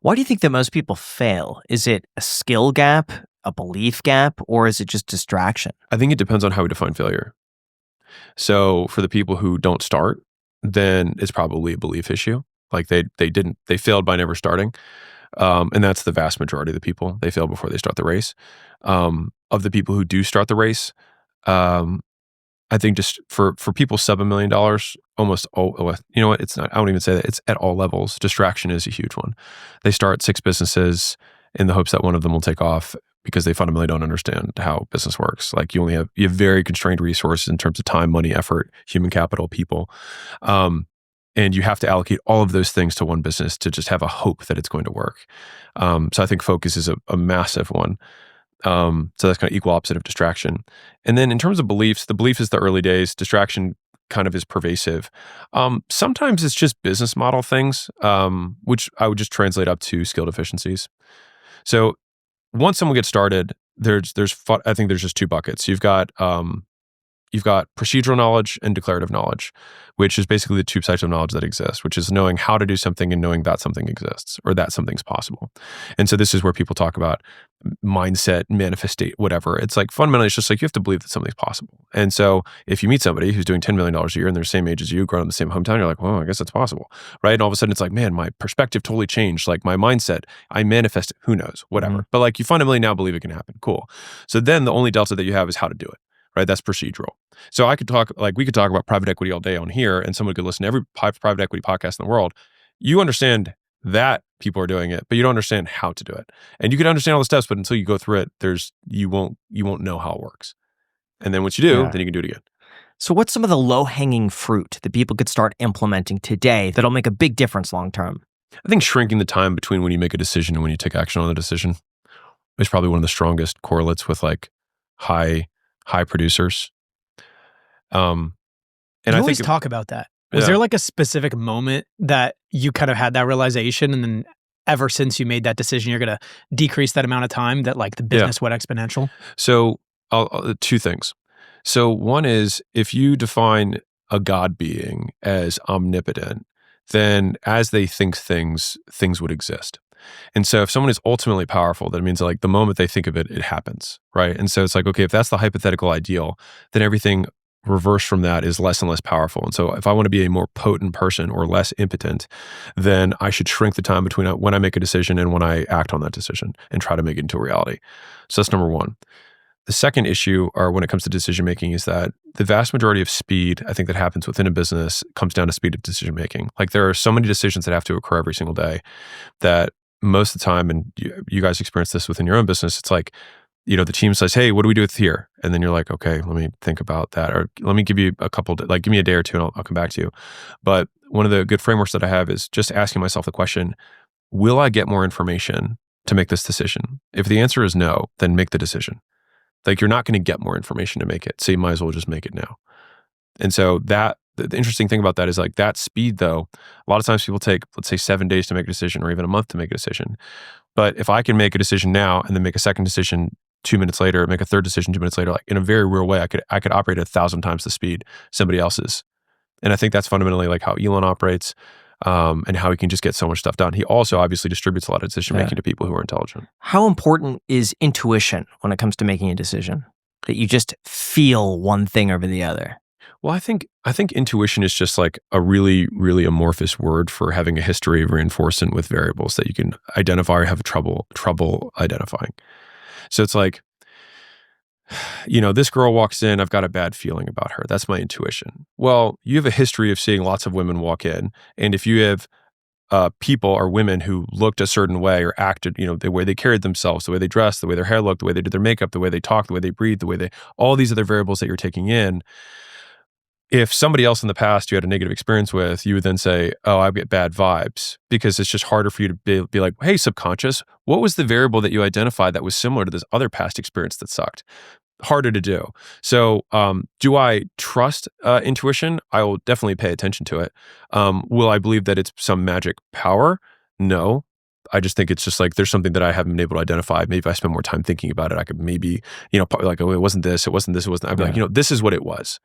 Why do you think that most people fail? Is it a skill gap, a belief gap, or is it just distraction? I think it depends on how we define failure. So for the people who don't start, then it's probably a belief issue. Like they failed by never starting. And that's the vast majority of the people. They fail before they start the race. Of the people who do start the race, um, I think just for people sub $1 million, almost all, well, you know what? It's not. I won't even say that. It's at all levels. Distraction is a huge one. They start 6 businesses in the hopes that one of them will take off because they fundamentally don't understand how business works. Like you have very constrained resources in terms of time, money, effort, human capital, people. And you have to allocate all of those things to one business to just have a hope that it's going to work. So I think focus is a massive one. So that's kind of equal opposite of distraction. And then in terms of beliefs, the belief is the early days. Distraction kind of is pervasive. Sometimes it's just business model things, which I would just translate up to skill deficiencies. So once someone gets started, I think there's just 2 buckets. You've got procedural knowledge and declarative knowledge, which is basically the 2 types of knowledge that exist, which is knowing how to do something and knowing that something exists or that something's possible. And so this is where people talk about mindset, manifestate, whatever. It's like fundamentally, it's just like you have to believe that something's possible. And so if you meet somebody who's doing $10 million a year and they're the same age as you, growing in the same hometown, you're like, well, I guess that's possible, right? And all of a sudden it's like, man, my perspective totally changed. Like my mindset, I manifest it, who knows, whatever. Mm-hmm. But like you fundamentally now believe it can happen. Cool. So then the only delta that you have is how to do it. Right, that's procedural. So we could talk about private equity all day on here, and someone could listen to every private equity podcast in the world. You understand that people are doing it, but you don't understand how to do it. And you can understand all the steps, but until you go through it, you won't know how it works. And then once you do, then you can do it again. So what's some of the low-hanging fruit that people could start implementing today that'll make a big difference long term? I think shrinking the time between when you make a decision and when you take action on the decision is probably one of the strongest correlates with like high producers. And you always talk about that. Was there like a specific moment that you kind of had that realization, and then ever since you made that decision, you're going to decrease that amount of time that like the business went exponential? So 2 things. So one is if you define a God being as omnipotent, then as they think things would exist. And so if someone is ultimately powerful, that means like the moment they think of it, it happens, right? And so it's like, okay, if that's the hypothetical ideal, then everything reverse from that is less and less powerful. And so if I want to be a more potent person or less impotent, then I should shrink the time between when I make a decision and when I act on that decision and try to make it into a reality. So that's number 1. The second issue, or when it comes to decision making, is that the vast majority of speed, I think, that happens within a business comes down to speed of decision making. Like there are so many decisions that have to occur every single day that most of the time, and you guys experience this within your own business, it's like, the team says, hey, what do we do with here? And then you're like, okay, let me think about that. Or let me give you give me a day or 2 and I'll come back to you. But one of the good frameworks that I have is just asking myself the question, will I get more information to make this decision? If the answer is no, then make the decision. Like you're not going to get more information to make it. So you might as well just make it now. And so the interesting thing about that is like that speed though, a lot of times people take, let's say 7 days to make a decision or even a month to make a decision. But if I can make a decision now and then make a second decision 2 minutes later, make a third decision 2 minutes later, like in a very real way, I could operate at 1,000 times the speed somebody else's. And I think that's fundamentally like how Elon operates, and how he can just get so much stuff done. He also obviously distributes a lot of decision making to people who are intelligent. How important is intuition when it comes to making a decision? That you just feel one thing over the other? Well, I think intuition is just like a really, really amorphous word for having a history of reinforcement with variables that you can identify or have trouble identifying. So it's like, this girl walks in, I've got a bad feeling about her. That's my intuition. Well, you have a history of seeing lots of women walk in. And if you have people or women who looked a certain way or acted, the way they carried themselves, the way they dressed, the way their hair looked, the way they did their makeup, the way they talked, the way they breathed, all these other variables that you're taking in, if somebody else in the past you had a negative experience with, you would then say, oh, I get bad vibes, because it's just harder for you to be like, hey, subconscious, what was the variable that you identified that was similar to this other past experience that sucked? Harder to do. So do I trust intuition? I will definitely pay attention to it. Will I believe that it's some magic power? No. I just think it's just like there's something that I haven't been able to identify. Maybe if I spend more time thinking about it, I could maybe, like, oh, it wasn't this, it wasn't this, it wasn't. I'd be like, this is what it was.